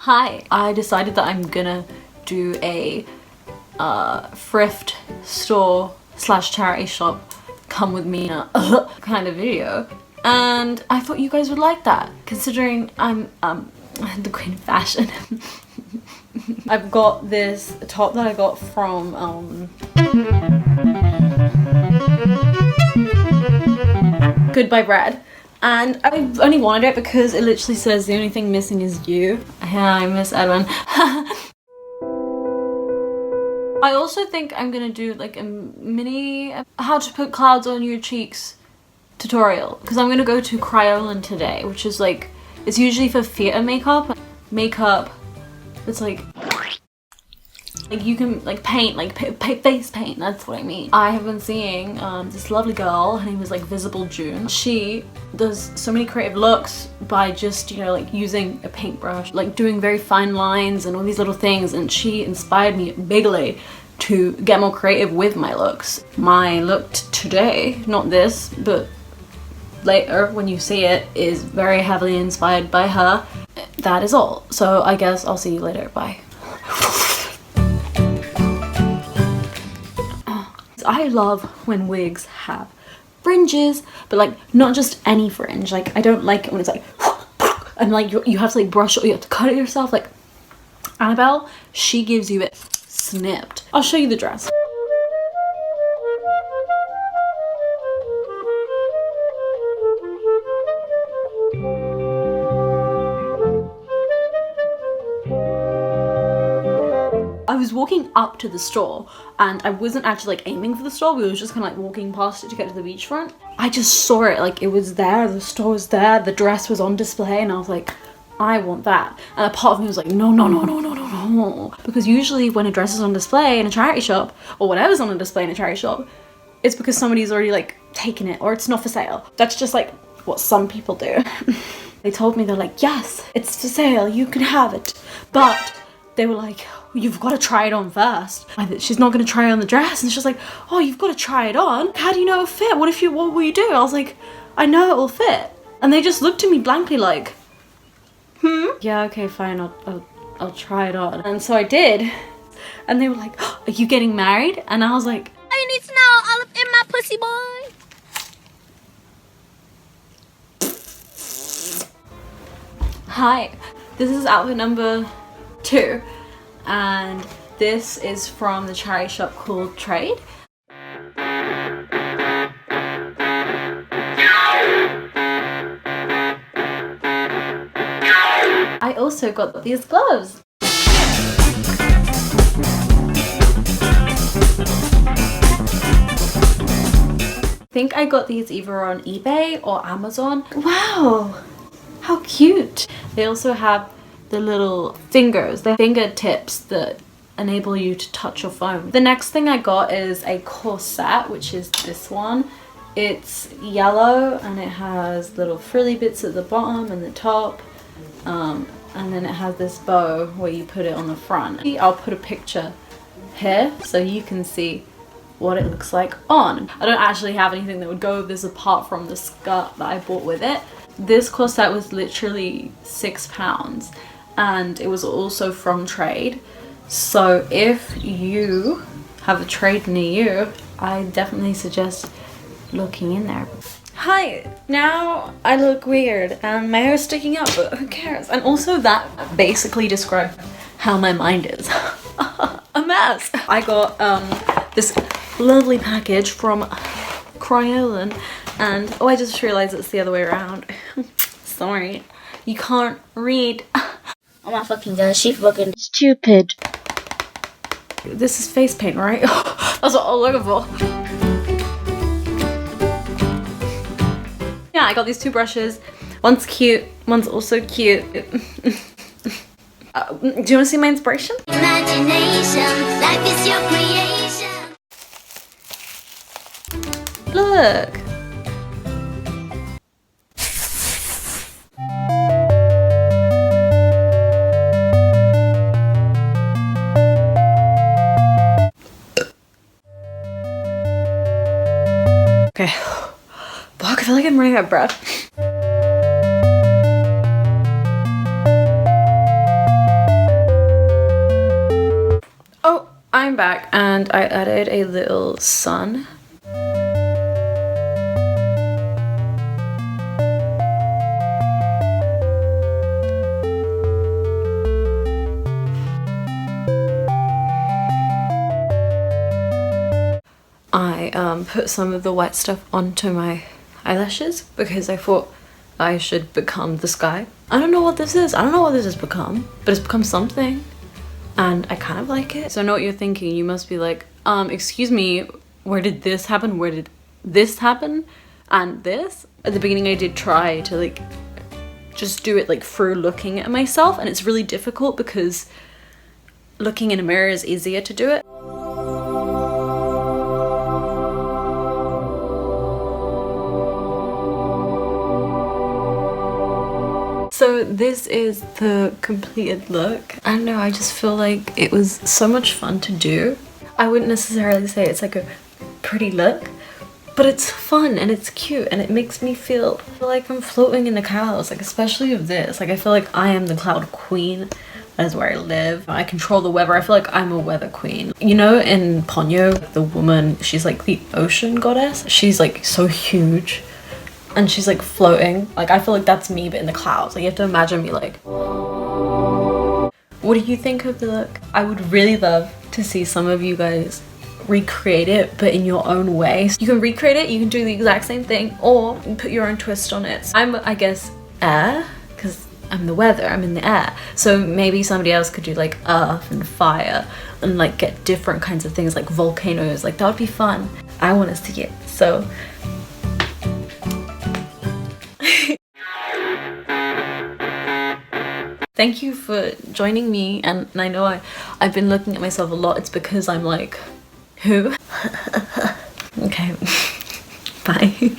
Hi, I decided that I'm gonna do a thrift store slash charity shop come with Mina kind of video, and I thought you guys would like that considering I'm the queen of fashion. I've got this top that I got from Goodbye Bread, and I only wanted it because it literally says the only thing missing is you. Hi, Miss Edwin. I also think I'm gonna do like a mini how to put clouds on your cheeks tutorial, because I'm gonna go to Kryolan today, which is like, it's usually for theatre makeup. It's like you can like paint, like face paint, that's what I mean. I have been seeing this lovely girl, her name is like Visible June. She does so many creative looks by just, you know, like using a paintbrush, like doing very fine lines and all these little things, and she inspired me bigly to get more creative with my looks. My look today, not this, but later when you see it, is very heavily inspired by her. That is all. So I guess I'll see you later. Bye. I love when wigs have fringes, but like not just any fringe. Like I don't like it when it's like and like you have to like brush it or you have to cut it yourself. Like Annabelle, she gives you it snipped. I'll show you the dress. I was walking up to the store and I wasn't actually like aiming for the store. We were just kind of like walking past it to get to the beachfront. I just saw it, like it was there, the store was there, the dress was on display, and I was like, I want that. And a part of me was like, no, no, no, no, no, no, no. Because usually when a dress is on display in a charity shop, or whatever's on a display in a charity shop, it's because somebody's already like taken it, or it's not for sale. That's just like what some people do. They told me, they're like, yes, it's for sale, you can have it. But they were like, you've got to try it on first. She's not going to try on the dress, and she's like, oh, you've got to try it on. How do you know it'll fit? What will you do? I was like, I know it will fit. And they just looked at me blankly like, yeah, okay, fine, I'll try it on. And so I did. And they were like, oh, are you getting married? And I was like, I need to know all up in my pussy, boy. hi, this is outfit number 2. And this is from the charity shop called Traid. I also got these gloves. I think I got these either on eBay or Amazon. Wow, how cute. They also have the little fingers, the fingertips that enable you to touch your phone. The next thing I got is a corset, which is this one. It's yellow and it has little frilly bits at the bottom and the top, and then it has this bow where you put it on the front. I'll put a picture here so you can see what it looks like on. I don't actually have anything that would go with this apart from the skirt that I bought with it. This corset was literally £6. And it was also from Traid. So if you have a Traid near you, I definitely suggest looking in there. Hi, now I look weird and my hair is sticking up, but who cares? And also that basically describes how my mind is. A mess. I got this lovely package from Kryolan, and oh, I just realized it's the other way around. Sorry, you can't read. Oh my fucking god, she fucking stupid. This is face paint, right? That's what I'm looking for. Yeah, I got these 2 brushes. One's cute, one's also cute. Do you want to see my inspiration? Imagination, life is your creation. Look. Okay, fuck, I feel like I'm running out of breath. I'm back and I added a little sun. I put some of the white stuff onto my eyelashes because I thought I should become the sky. I don't know what this is. I don't know what this has become, but it's become something and I kind of like it. So I know what you're thinking. You must be like, excuse me, where did this happen? Where did this happen? And this? At the beginning I did try to like just do it like through looking at myself, and it's really difficult because looking in a mirror is easier to do it. So this is the completed look. I don't know, I just feel like it was so much fun to do. I wouldn't necessarily say it's like a pretty look, but it's fun and it's cute and it makes me feel like I'm floating in the clouds, like especially with this. Like I feel like I am the cloud queen. That is where I live. I control the weather. I feel like I'm a weather queen. You know, in Ponyo, the woman, she's like the ocean goddess. She's like so huge. And she's like floating. Like I feel like that's me but in the clouds. Like you have to imagine me like. What do you think of the look? I would really love to see some of you guys recreate it but in your own way. You can recreate it, you can do the exact same thing, or you can put your own twist on it. I'm, I guess, air, because I'm the weather, I'm in the air. So maybe somebody else could do like earth and fire and like get different kinds of things like volcanoes. Like that would be fun. I want to see it. So thank you for joining me, and I know I've been looking at myself a lot. It's because I'm like, who? Okay, bye.